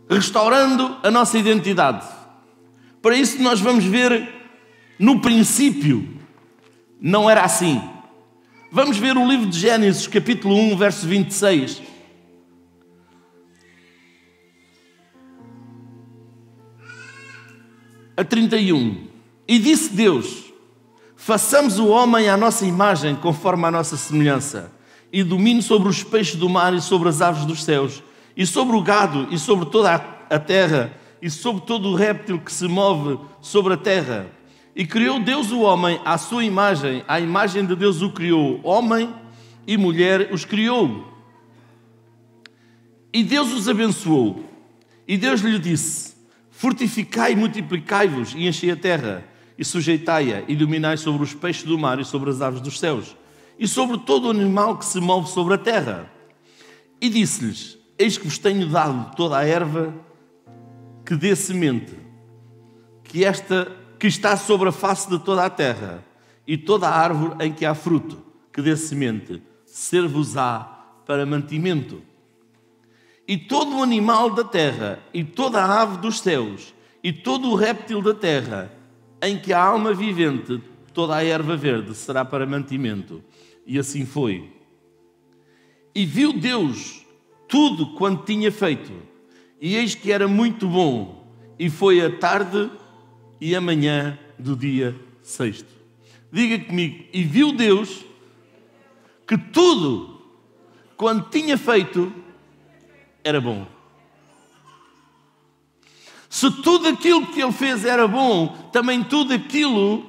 restaurando a nossa identidade. Para isso nós vamos ver, no princípio, não era assim. Vamos ver o livro de Gênesis, capítulo 1, verso 26. A 31. E disse Deus: façamos o homem à nossa imagem, conforme a nossa semelhança, e domine sobre os peixes do mar e sobre as aves dos céus, e sobre o gado e sobre toda a terra, e sobre todo o réptil que se move sobre a terra. E criou Deus o homem à sua imagem, à imagem de Deus o criou, homem e mulher os criou. E Deus os abençoou. E Deus lhe disse: fortificai e multiplicai-vos, e enchei a terra, e sujeitai-a, e dominai sobre os peixes do mar, e sobre as aves dos céus, e sobre todo o animal que se move sobre a terra. E disse-lhes: eis que vos tenho dado toda a erva que dê semente, que está sobre a face de toda a terra, e toda a árvore em que há fruto, que dê semente, ser-vos-á para mantimento. E todo o animal da terra, e toda a ave dos céus, e todo o réptil da terra, em que há alma vivente, toda a erva verde será para mantimento. E assim foi. E viu Deus tudo quanto tinha feito, e eis que era muito bom, e foi a tarde e a manhã do dia sexto. Diga comigo: e viu Deus que tudo quanto tinha feito era bom. Se tudo aquilo que Ele fez era bom, também tudo aquilo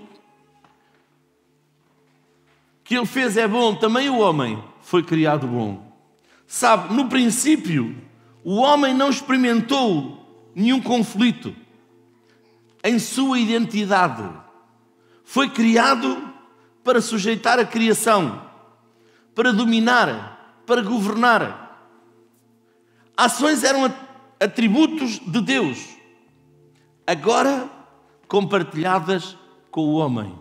que Ele fez é bom, também o homem foi criado bom. Sabe, no princípio, o homem não experimentou nenhum conflito em sua identidade. Foi criado para sujeitar a criação, para dominar, para governar. Ações eram atributos de Deus, agora compartilhadas com o homem.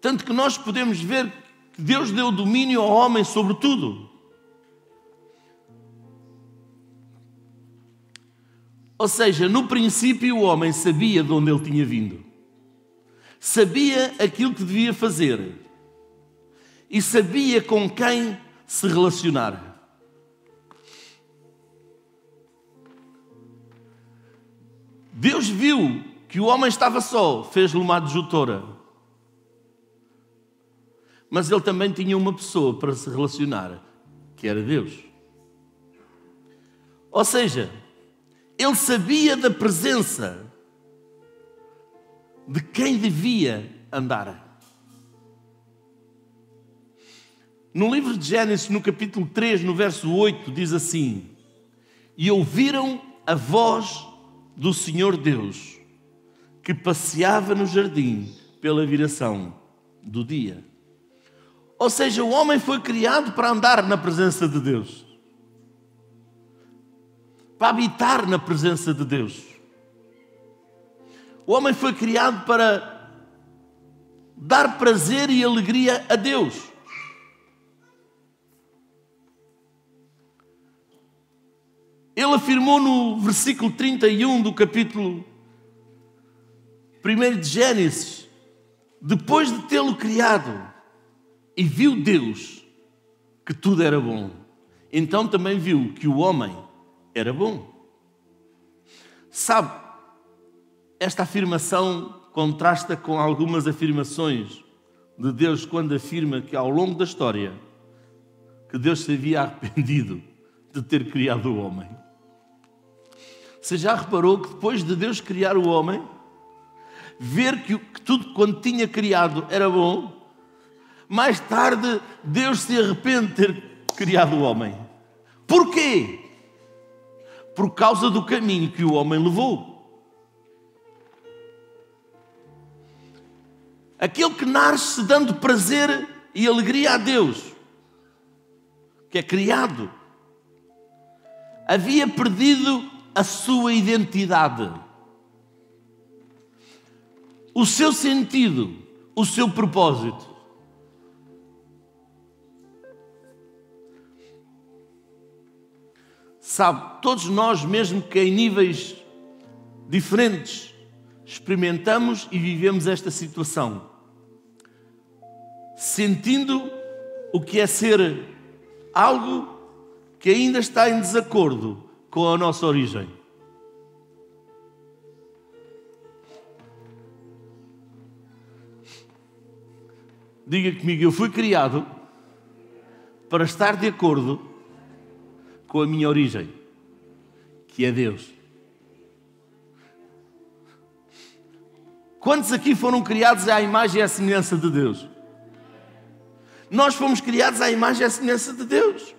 Tanto que nós podemos ver que Deus deu domínio ao homem sobre tudo. Ou seja, no princípio o homem sabia de onde ele tinha vindo, sabia aquilo que devia fazer e sabia com quem se relacionar. Deus viu que o homem estava só, fez-lhe uma adjutora. Mas ele também tinha uma pessoa para se relacionar, que era Deus. Ou seja, ele sabia da presença de quem devia andar. No livro de Gênesis, no capítulo 3, no verso 8, diz assim: e ouviram a voz do Senhor Deus, que passeava no jardim pela viração do dia. Ou seja, o homem foi criado para andar na presença de Deus, para habitar na presença de Deus. O homem foi criado para dar prazer e alegria a Deus. Ele afirmou no versículo 31 do capítulo 1 de Gênesis, depois de tê-lo criado, e viu Deus que tudo era bom, então também viu que o homem era bom. Sabe, esta afirmação contrasta com algumas afirmações de Deus quando afirma que ao longo da história que Deus se havia arrependido de ter criado o homem. Você já reparou que depois de Deus criar o homem, ver que tudo quanto tinha criado era bom, mais tarde Deus se arrepende de ter criado o homem. Porquê? Por causa do caminho que o homem levou. Aquele que nasce dando prazer e alegria a Deus, que é criado, havia perdido a sua identidade, o seu sentido, o seu propósito. Sabe, todos nós, mesmo que em níveis diferentes, experimentamos e vivemos esta situação, sentindo o que é ser algo que ainda está em desacordo com a nossa origem. Diga comigo, eu fui criado para estar de acordo com a minha origem, que é Deus. Quantos aqui foram criados à imagem e à semelhança de Deus? Nós fomos criados à imagem e à semelhança de Deus.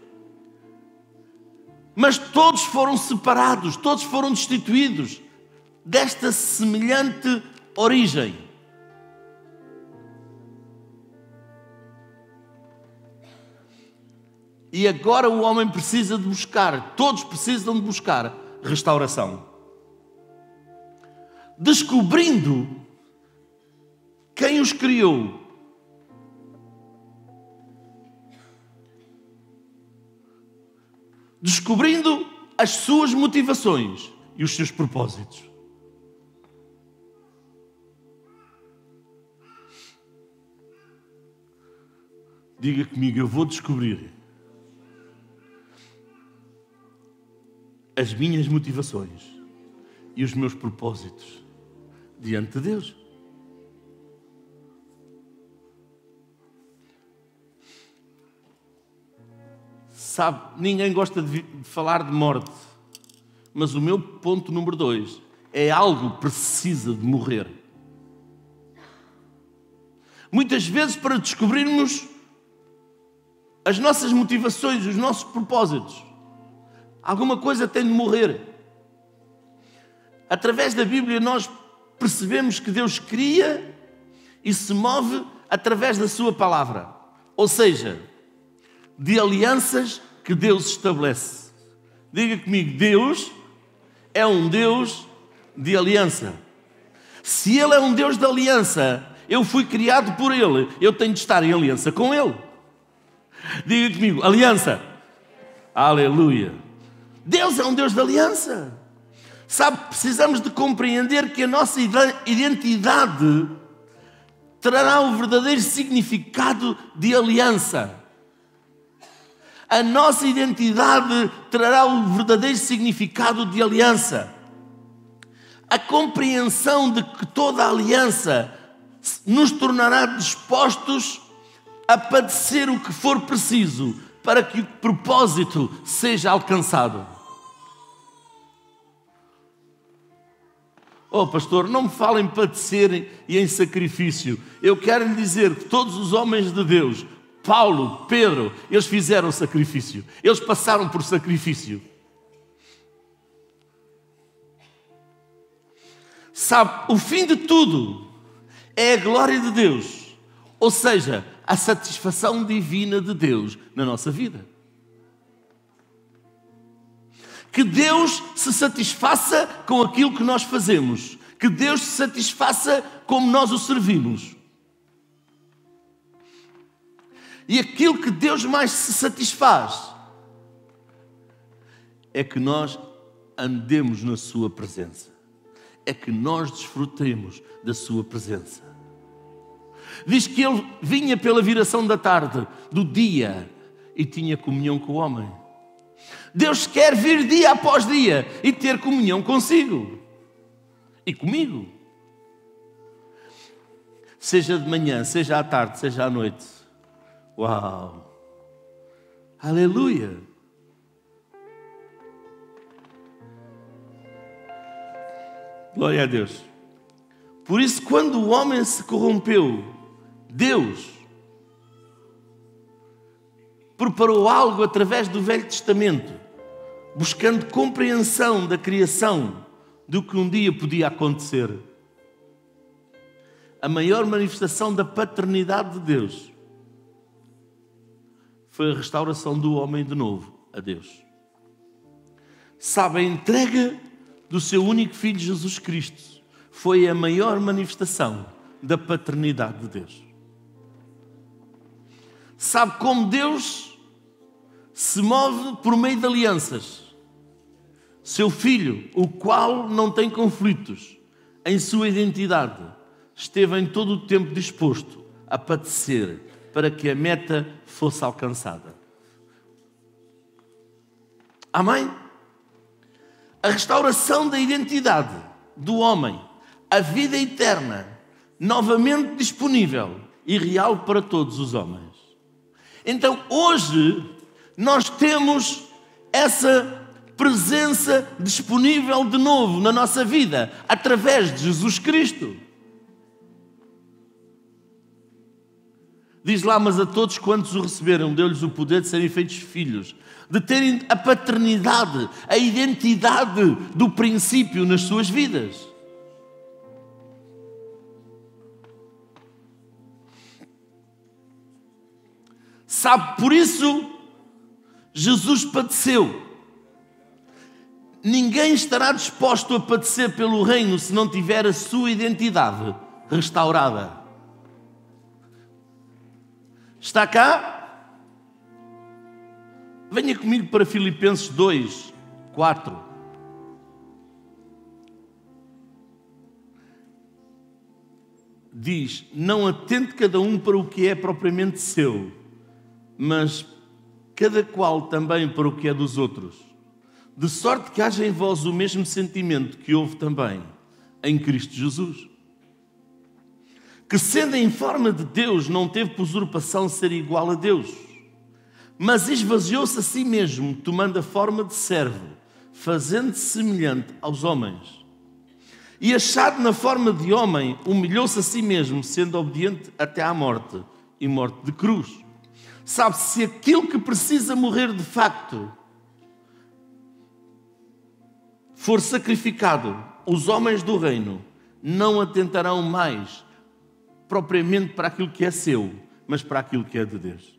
Mas todos foram separados, todos foram destituídos desta semelhante origem. E agora o homem precisa de buscar, todos precisam de buscar restauração. Descobrindo quem os criou. Descobrindo as suas motivações e os seus propósitos. Diga comigo, eu vou descobrir as minhas motivações e os meus propósitos diante de Deus. Sabe, ninguém gosta de falar de morte, mas o meu ponto número 2 é algo que precisa de morrer. Muitas vezes, para descobrirmos as nossas motivações, os nossos propósitos, alguma coisa tem de morrer. Através da Bíblia nós percebemos que Deus cria e se move através da sua palavra. Ou seja, de alianças que Deus estabelece. Diga comigo, Deus é um Deus de aliança. Se Ele é um Deus de aliança, eu fui criado por Ele, eu tenho de estar em aliança com Ele. Diga comigo, aliança. Aleluia. Deus é um Deus de aliança. Sabe, precisamos de compreender que a nossa identidade trará o verdadeiro significado de aliança. A nossa identidade trará o verdadeiro significado de aliança. A compreensão de que toda a aliança nos tornará dispostos a padecer o que for preciso para que o propósito seja alcançado. Oh, pastor, não me falem em padecer e em sacrifício. Eu quero lhe dizer que todos os homens de Deus, Paulo, Pedro, eles fizeram sacrifício. Eles passaram por sacrifício. Sabe, o fim de tudo é a glória de Deus. Ou seja, a satisfação divina de Deus na nossa vida. Que Deus se satisfaça com aquilo que nós fazemos. Que Deus se satisfaça como nós o servimos. E aquilo que Deus mais se satisfaz é que nós andemos na sua presença. É que nós desfrutemos da sua presença. Diz que ele vinha pela viração da tarde, do dia, e tinha comunhão com o homem. Deus quer vir dia após dia e ter comunhão consigo e comigo. Seja de manhã, seja à tarde, seja à noite. Uau! Aleluia! Glória a Deus. Por isso, quando o homem se corrompeu, Deus preparou algo através do Velho Testamento, buscando compreensão da criação do que um dia podia acontecer. A maior manifestação da paternidade de Deus foi a restauração do homem de novo a Deus. Sabe, a entrega do seu único Filho Jesus Cristo foi a maior manifestação da paternidade de Deus. Sabe como Deus se move por meio de alianças. Seu filho, o qual não tem conflitos em sua identidade, esteve em todo o tempo disposto a padecer para que a meta fosse alcançada. Amém? A restauração da identidade do homem, a vida eterna, novamente disponível e real para todos os homens. Então, hoje, nós temos essa presença disponível de novo na nossa vida, através de Jesus Cristo. Diz lá, mas a todos quantos o receberam, deu-lhes o poder de serem feitos filhos, de terem a paternidade, a identidade do princípio nas suas vidas. Sabe, por isso, Jesus padeceu. Ninguém estará disposto a padecer pelo reino se não tiver a sua identidade restaurada. Está cá? Venha comigo para Filipenses 2, 4. Diz, não atente cada um para o que é propriamente seu, mas cada qual também para o que é dos outros. De sorte que haja em vós o mesmo sentimento que houve também em Cristo Jesus. Que sendo em forma de Deus, não teve por usurpação ser igual a Deus, mas esvaziou-se a si mesmo, tomando a forma de servo, fazendo-se semelhante aos homens. E achado na forma de homem, humilhou-se a si mesmo, sendo obediente até à morte, e morte de cruz. Sabe-se, se aquilo que precisa morrer de facto for sacrificado, os homens do reino não atentarão mais propriamente para aquilo que é seu, mas para aquilo que é de Deus.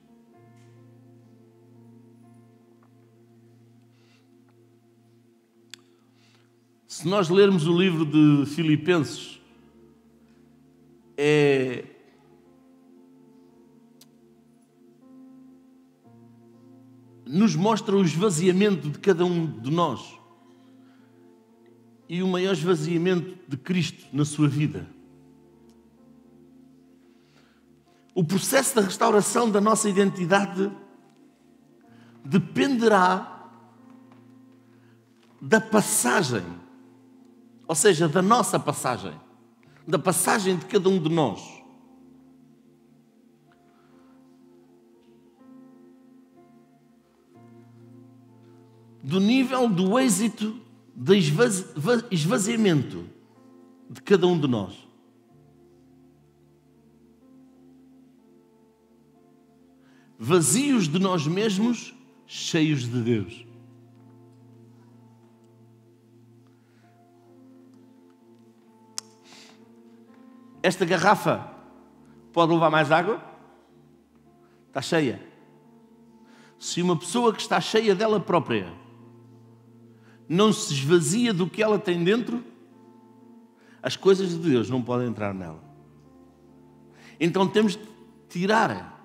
Se nós lermos o livro de Filipenses, nos mostra o esvaziamento de cada um de nós e o maior esvaziamento de Cristo na sua vida. O processo da restauração da nossa identidade dependerá da passagem, ou seja, da nossa passagem, da passagem de cada um de nós. Do nível do êxito do esvaziamento de cada um de nós. Vazios de nós mesmos, cheios de Deus. Esta garrafa pode levar mais água? Está cheia. Se uma pessoa que está cheia dela própria não se esvazia do que ela tem dentro, as coisas de Deus não podem entrar nela. Então temos de tirar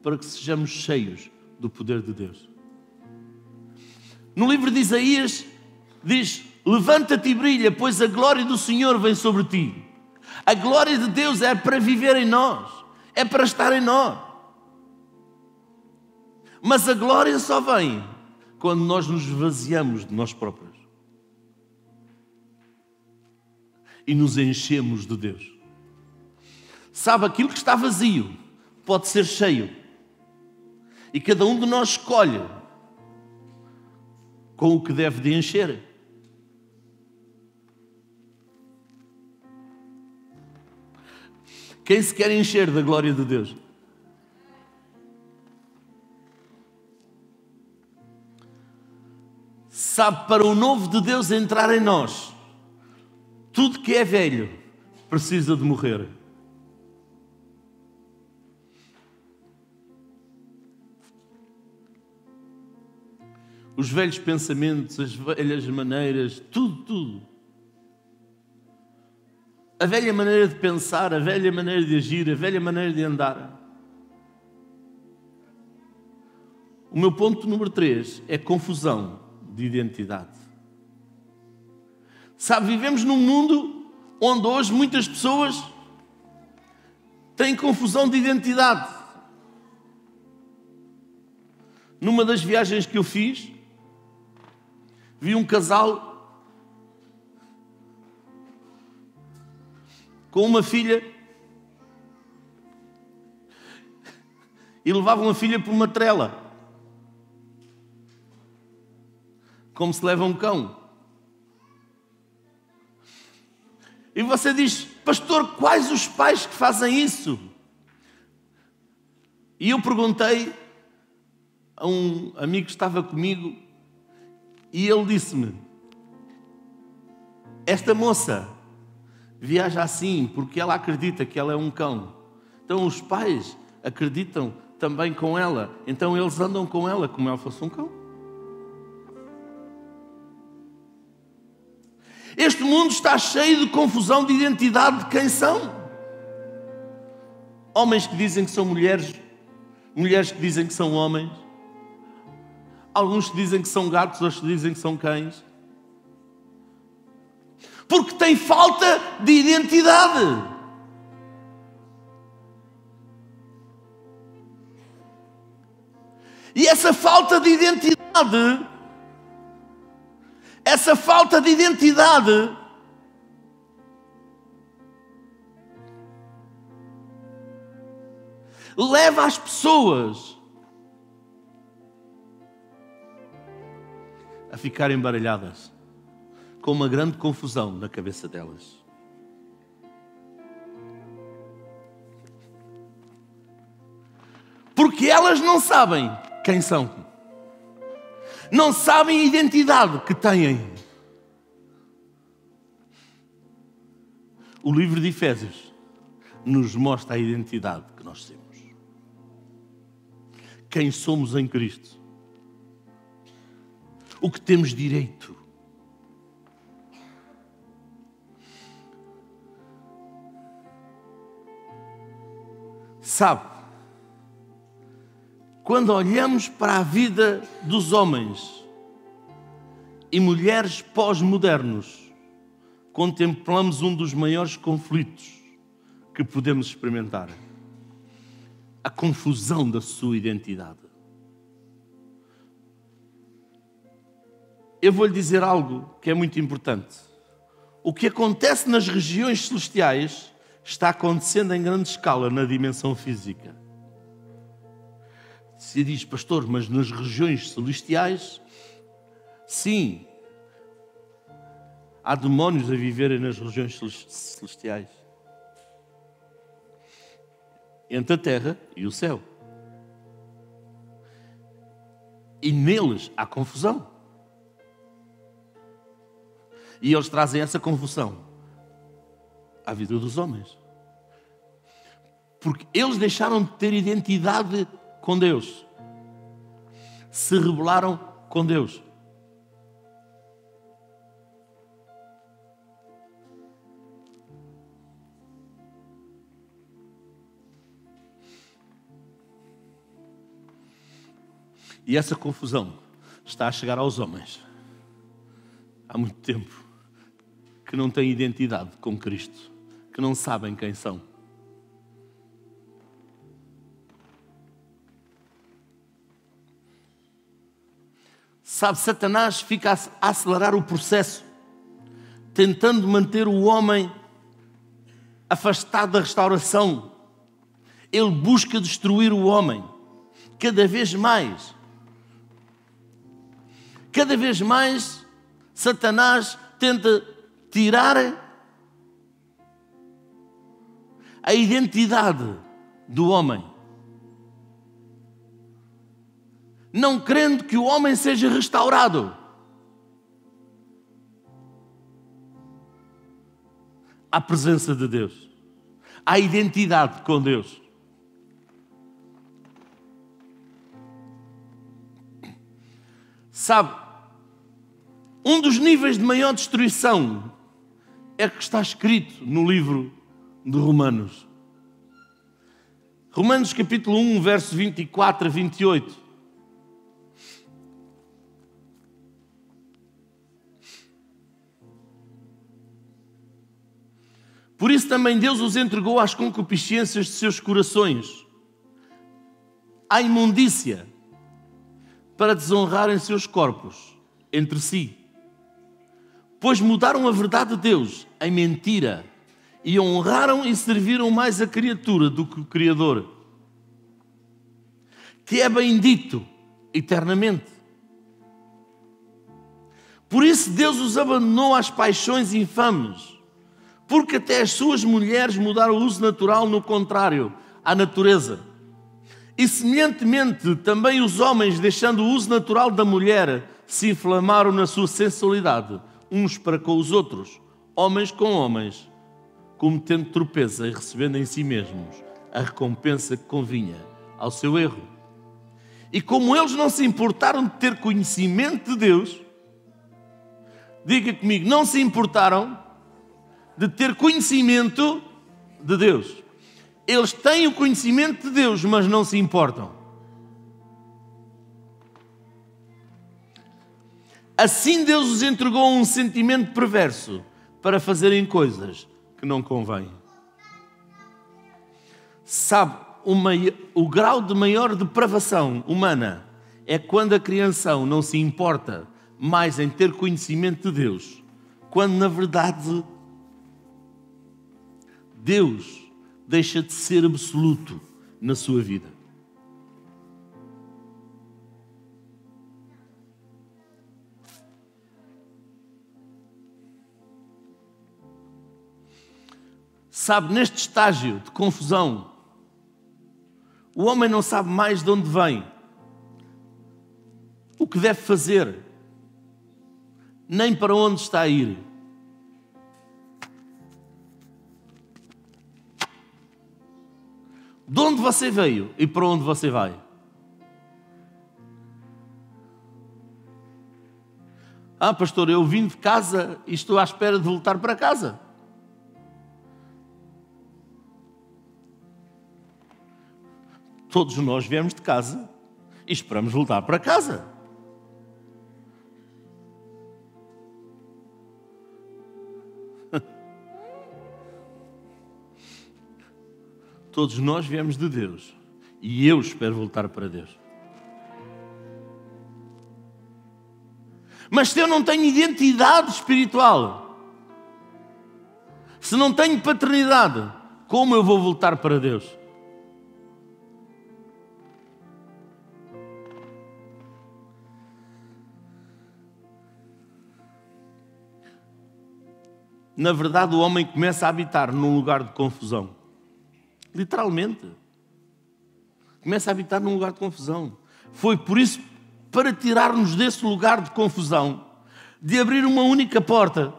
para que sejamos cheios do poder de Deus. No livro de Isaías diz, levanta-te e brilha, pois a glória do Senhor vem sobre ti. A glória de Deus é para viver em nós, é para estar em nós. Mas a glória só vem quando nós nos esvaziamos de nós próprios e nos enchemos de Deus. Sabe, aquilo que está vazio pode ser cheio. E cada um de nós escolhe com o que deve de encher. Quem se quer encher da glória de Deus? Sabe, para o novo de Deus entrar em nós, tudo que é velho precisa de morrer. Os velhos pensamentos, as velhas maneiras, tudo. A velha maneira de pensar, a velha maneira de agir, a velha maneira de andar. O meu ponto número 3 é confusão de identidade. Sabe, vivemos num mundo onde hoje muitas pessoas têm confusão de identidade. Numa das viagens que eu fiz, vi um casal com uma filha e levavam a filha por uma trela, como se leva um cão. E você diz: pastor, quais os pais que fazem isso? E eu perguntei a um amigo que estava comigo e ele disse-me: esta moça viaja assim porque ela acredita que ela é um cão. Então os pais acreditam também com ela. Então eles andam com ela como ela fosse um cão. Este mundo está cheio de confusão de identidade de quem são. Homens que dizem que são mulheres, mulheres que dizem que são homens, alguns que dizem que são gatos, outros que dizem que são cães. Porque tem falta de identidade. E essa falta de identidade leva as pessoas a ficarem embaralhadas, com uma grande confusão na cabeça delas. Porque elas não sabem quem são. Não sabem a identidade que têm. O livro de Efésios nos mostra a identidade que nós temos. Quem somos em Cristo. O que temos direito. Sabe, quando olhamos para a vida dos homens e mulheres pós-modernos, contemplamos um dos maiores conflitos que podemos experimentar: a confusão da sua identidade. Eu vou-lhe dizer algo que é muito importante. O que acontece nas regiões celestiais está acontecendo em grande escala na dimensão física. Você diz: pastor, mas nas regiões celestiais, sim, há demónios a viverem nas regiões celestiais, entre a terra e o céu. E neles há confusão. E eles trazem essa confusão à vida dos homens. Porque eles deixaram de ter identidade com Deus. Se rebelaram com Deus. E essa confusão está a chegar aos homens há muito tempo, que não têm identidade com Cristo, que não sabem quem são. Sabe, Satanás fica a acelerar o processo, tentando manter o homem afastado da restauração. Ele busca destruir o homem cada vez mais. Cada vez mais, Satanás tenta tirar a identidade do homem, não querendo que o homem seja restaurado à presença de Deus, à identidade com Deus. Sabe, um dos níveis de maior destruição é que está escrito no livro de Romanos. Romanos capítulo 1, verso 24 a 28. Por isso também Deus os entregou às concupiscências de seus corações, à imundícia, para desonrarem seus corpos entre si. Pois mudaram a verdade de Deus em mentira e honraram e serviram mais a criatura do que o Criador, que é bendito eternamente. Por isso Deus os abandonou às paixões infames, porque até as suas mulheres mudaram o uso natural no contrário à natureza. E semelhantemente também os homens, deixando o uso natural da mulher, se inflamaram na sua sensualidade, uns para com os outros, homens com homens, cometendo tropeça e recebendo em si mesmos a recompensa que convinha ao seu erro. E como eles não se importaram de ter conhecimento de Deus, diga comigo, não se importaram de ter conhecimento de Deus. Eles têm o conhecimento de Deus, mas não se importam. Assim Deus os entregou a um sentimento perverso para fazerem coisas que não convêm. Sabe, o grau de maior depravação humana é quando a criação não se importa mais em ter conhecimento de Deus, quando na verdade Deus deixa de ser absoluto na sua vida. Sabe, neste estágio de confusão, o homem não sabe mais de onde vem, o que deve fazer, nem para onde está a ir. De onde você veio e para onde você vai? Ah, pastor, eu vim de casa e estou à espera de voltar para casa. Todos nós viemos de casa e esperamos voltar para casa. Todos nós viemos de Deus e eu espero voltar para Deus. Mas se eu não tenho identidade espiritual, se não tenho paternidade, como eu vou voltar para Deus? Na verdade, o homem começa a habitar num lugar de confusão. Literalmente. Começa a habitar num lugar de confusão. Foi por isso, para tirar-nos desse lugar de confusão, de abrir uma única porta,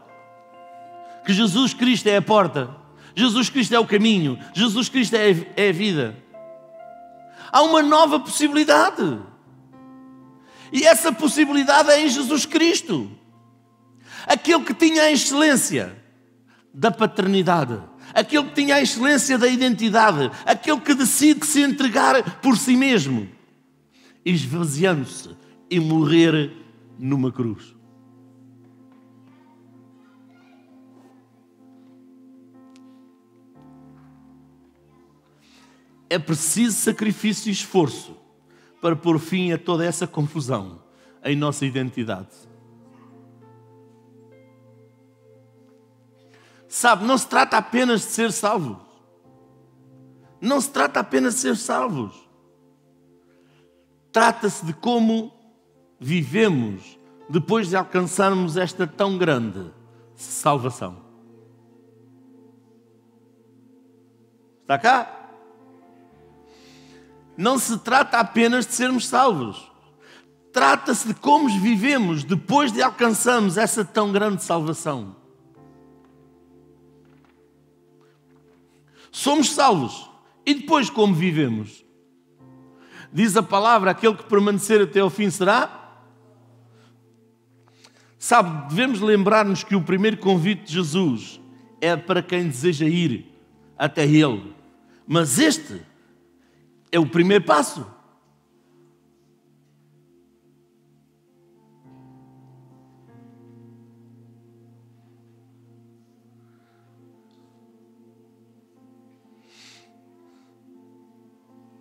que Jesus Cristo é a porta, Jesus Cristo é o caminho, Jesus Cristo é a vida. Há uma nova possibilidade. E essa possibilidade é em Jesus Cristo. Aquele que tinha a excelência da paternidade, aquele que tinha a excelência da identidade, aquele que decide se entregar por si mesmo, esvaziando-se e morrer numa cruz. É preciso sacrifício e esforço para pôr fim a toda essa confusão em nossa identidade. Sabe, não se trata apenas de ser salvos. Não se trata apenas de ser salvos. Trata-se de como vivemos depois de alcançarmos esta tão grande salvação. Está cá? Não se trata apenas de sermos salvos. Trata-se de como vivemos depois de alcançarmos essa tão grande salvação. Somos salvos. E depois como vivemos? Diz a palavra, aquele que permanecer até ao fim será? Sabe, devemos lembrar-nos que o primeiro convite de Jesus é para quem deseja ir até Ele. Mas este é o primeiro passo.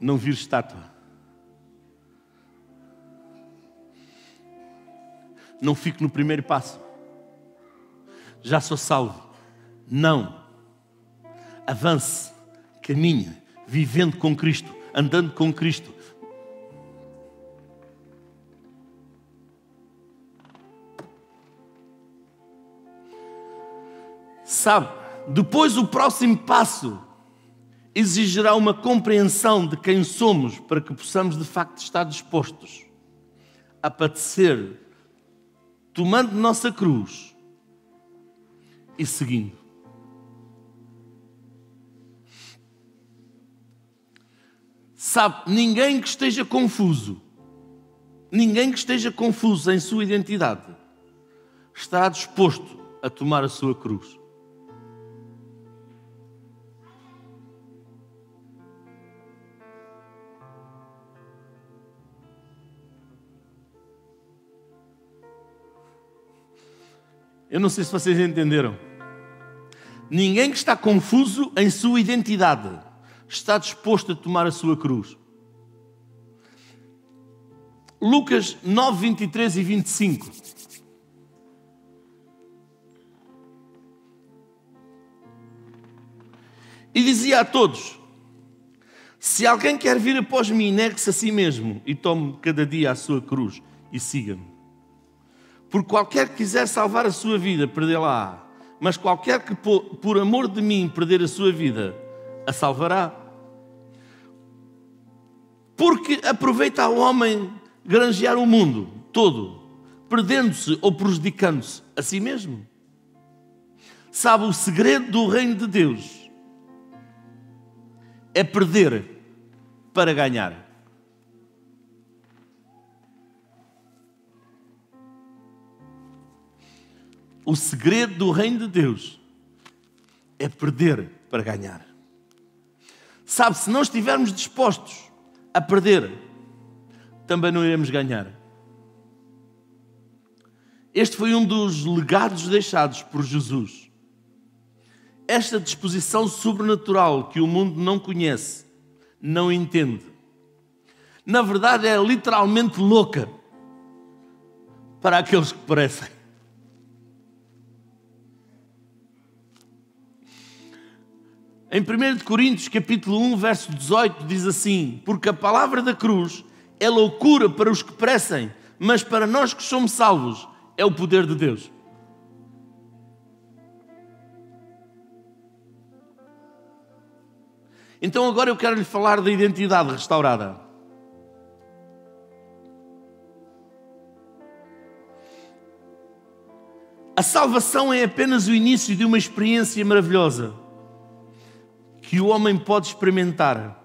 não vir estátua. Não fico no primeiro passo. Já sou salvo. Não. Avance, caminhe, vivendo com Cristo, andando com Cristo. Sabe, depois o próximo passo exigirá uma compreensão de quem somos para que possamos de facto estar dispostos a padecer, tomando nossa cruz e seguindo. Sabe, ninguém que esteja confuso em sua identidade estará disposto a tomar a sua cruz. Eu não sei se vocês entenderam. Ninguém que está confuso em sua identidade está disposto a tomar a sua cruz. Lucas 9, 23 e 25. E dizia a todos: se alguém quer vir após mim, negue-se a si mesmo e tome cada dia a sua cruz e siga-me. Porque qualquer que quiser salvar a sua vida, perdê-la-á. Mas qualquer que por amor de mim perder a sua vida, a salvará. Porque aproveita ao homem granjear o mundo todo, perdendo-se ou prejudicando-se a si mesmo. Sabe, o segredo do reino de Deus é perder para ganhar. O segredo do reino de Deus é perder para ganhar. Sabe, se não estivermos dispostos a perder, também não iremos ganhar. Este foi um dos legados deixados por Jesus. Esta disposição sobrenatural que o mundo não conhece, não entende. Na verdade, é literalmente louca para aqueles que parecem. Em 1 Coríntios, capítulo 1, verso 18, diz assim: porque a palavra da cruz é loucura para os que perecem, mas para nós que somos salvos, é o poder de Deus. Então agora eu quero lhe falar da identidade restaurada. A salvação é apenas o início de uma experiência maravilhosa que o homem pode experimentar.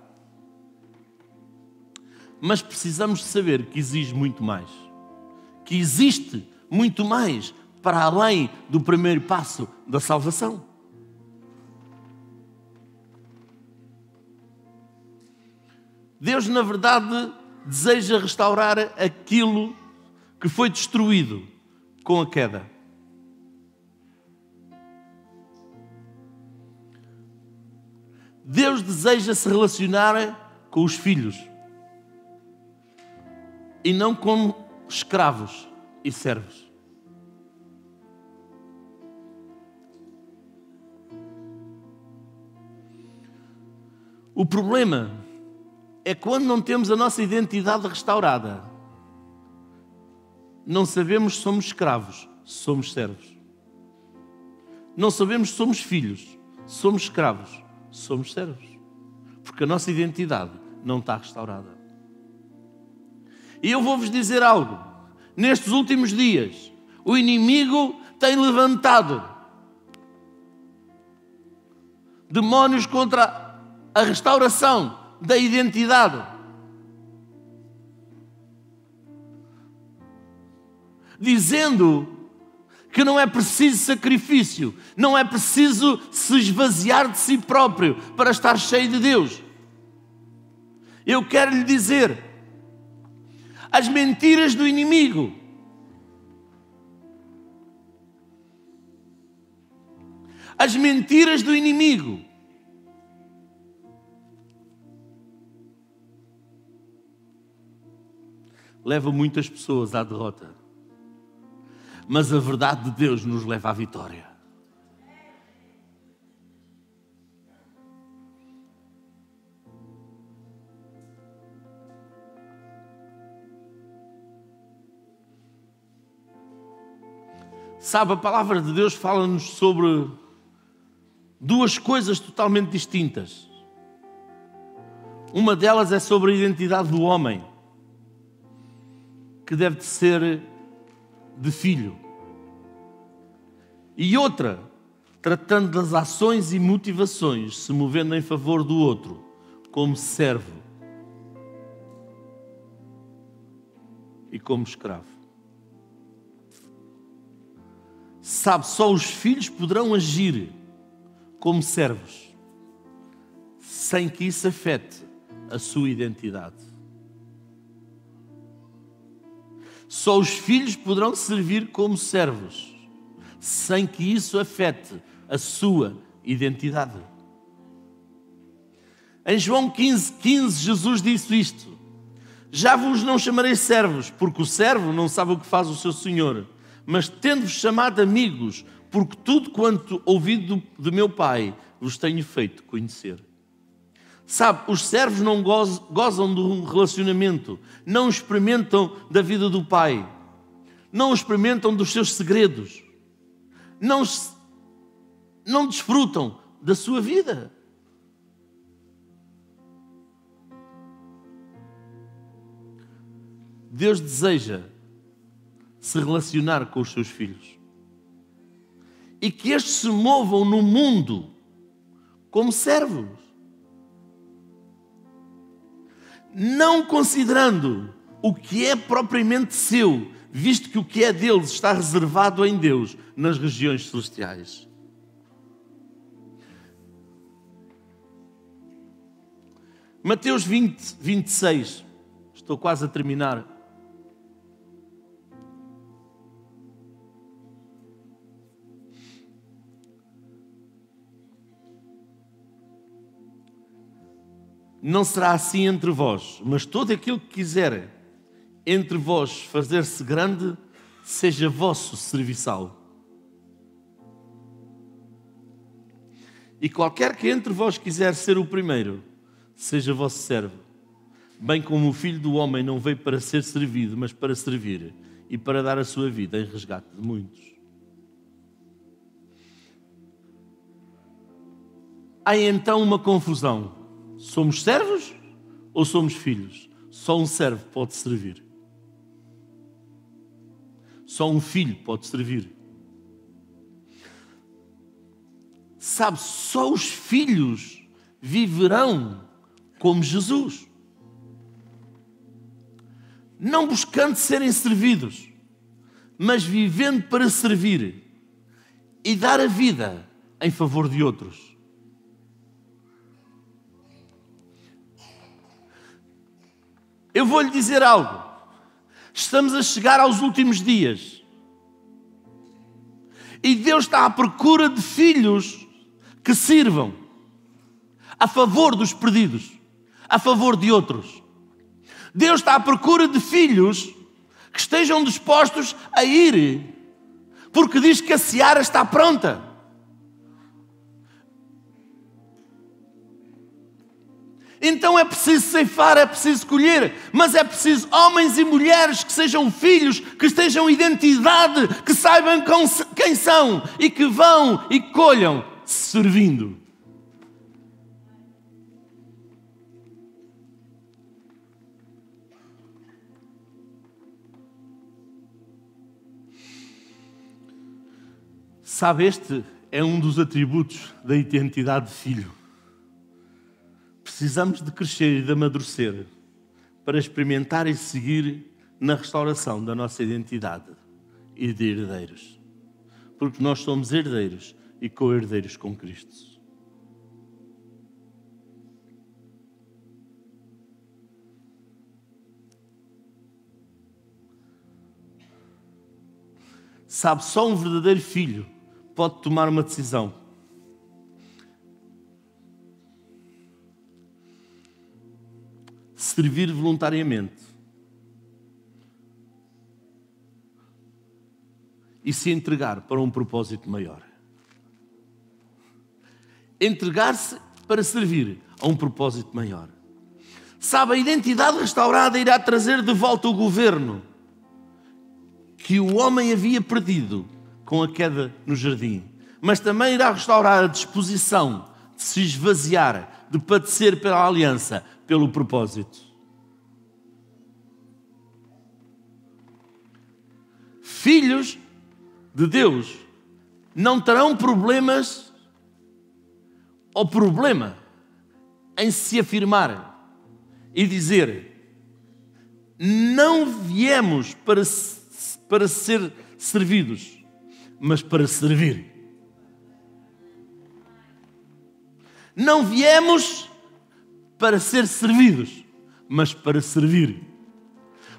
Mas precisamos saber que exige muito mais. Que existe muito mais para além do primeiro passo da salvação. Deus, na verdade, deseja restaurar aquilo que foi destruído com a queda. Deus deseja se relacionar com os filhos e não com escravos e servos. O problema é quando não temos a nossa identidade restaurada. Não sabemos se somos escravos, se somos servos. Não sabemos se somos filhos, se somos escravos, se somos servos. Porque a nossa identidade não está restaurada. E eu vou-vos dizer algo. Nestes últimos dias, o inimigo tem levantado demónios contra a restauração da identidade. Dizendo que não é preciso sacrifício, não é preciso se esvaziar de si próprio para estar cheio de Deus. Eu quero lhe dizer, as mentiras do inimigo leva muitas pessoas à derrota. Mas a verdade de Deus nos leva à vitória. Sabe, a palavra de Deus fala-nos sobre duas coisas totalmente distintas. Uma delas é sobre a identidade do homem, que deve ser de filho. E outra, tratando das ações e motivações, se movendo em favor do outro, como servo e como escravo. Sabe, só os filhos poderão agir como servos, sem que isso afete a sua identidade. Só os filhos poderão servir como servos, sem que isso afete a sua identidade. Em João 15:15, Jesus disse isto: já vos não chamarei servos, porque o servo não sabe o que faz o seu senhor, mas tendo-vos chamado amigos, porque tudo quanto ouvi do meu Pai vos tenho feito conhecer. Sabe, os servos não gozam de um relacionamento, não experimentam da vida do Pai, não experimentam dos seus segredos, não desfrutam da sua vida. Deus deseja se relacionar com os seus filhos e que estes se movam no mundo como servos, não considerando o que é propriamente seu, visto que o que é deles está reservado em Deus nas regiões celestiais. Mateus 20:26, estou quase a terminar. Não será assim entre vós, mas todo aquele que quiser entre vós fazer-se grande, seja vosso serviçal. E qualquer que entre vós quiser ser o primeiro, seja vosso servo. Bem como o Filho do Homem não veio para ser servido, mas para servir e para dar a sua vida em resgate de muitos. Há então uma confusão. Somos servos ou somos filhos? Só um servo pode servir. Só um filho pode servir. Sabe, só os filhos viverão como Jesus. Não buscando serem servidos, mas vivendo para servir e dar a vida em favor de outros. Eu vou-lhe dizer algo. Estamos a chegar aos últimos dias. E Deus está à procura de filhos que sirvam a favor dos perdidos, a favor de outros. Deus está à procura de filhos que estejam dispostos a ir, porque diz que a seara está pronta. Então é preciso ceifar, é preciso colher, mas é preciso homens e mulheres que sejam filhos, que tenham identidade, que saibam quem são e que vão e colham servindo. Sabe, este é um dos atributos da identidade de filho. Precisamos de crescer e de amadurecer para experimentar e seguir na restauração da nossa identidade e de herdeiros. Porque nós somos herdeiros e co-herdeiros com Cristo. Sabe, só um verdadeiro filho pode tomar uma decisão. Servir voluntariamente e se entregar para um propósito maior. Entregar-se para servir a um propósito maior. Sabe, a identidade restaurada irá trazer de volta o governo que o homem havia perdido com a queda no jardim. Mas também irá restaurar a disposição de se esvaziar, de padecer pela aliança, pelo propósito. Filhos de Deus não terão problemas ou problema em se afirmar e dizer: não viemos para ser servidos, mas para servir. Não viemos para ser servidos, mas para servir.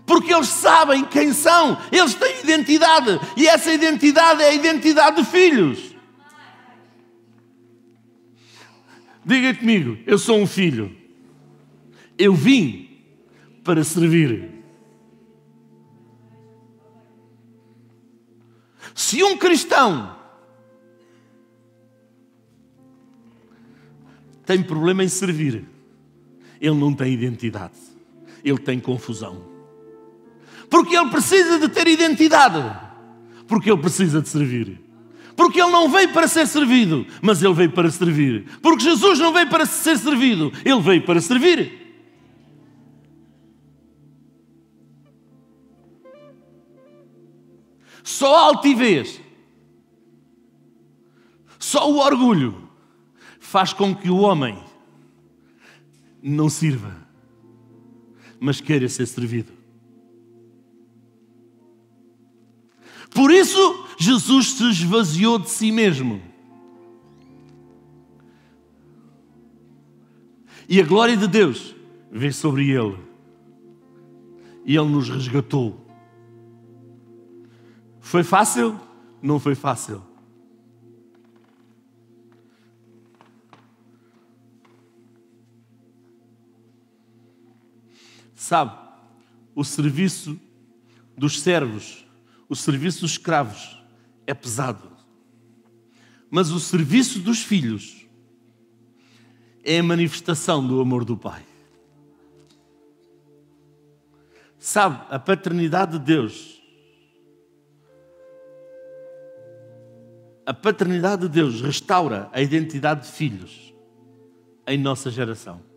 Porque eles sabem quem são, eles têm identidade, e essa identidade é a identidade de filhos. Diga comigo, eu sou um filho. Eu vim para servir. Se um cristão tem problema em servir, ele não tem identidade, ele tem confusão. Porque ele precisa de ter identidade, porque ele precisa de servir. Porque ele não veio para ser servido, mas ele veio para servir. Porque Jesus não veio para ser servido, ele veio para servir. Só a altivez, só o orgulho faz com que o homem não sirva, mas queira ser servido. Por isso, Jesus se esvaziou de si mesmo. E a glória de Deus veio sobre ele. E ele nos resgatou. Foi fácil? Não foi fácil. Sabe, o serviço dos servos, o serviço dos escravos é pesado. Mas o serviço dos filhos é a manifestação do amor do Pai. Sabe, a paternidade de Deus, a paternidade de Deus restaura a identidade de filhos em nossa geração.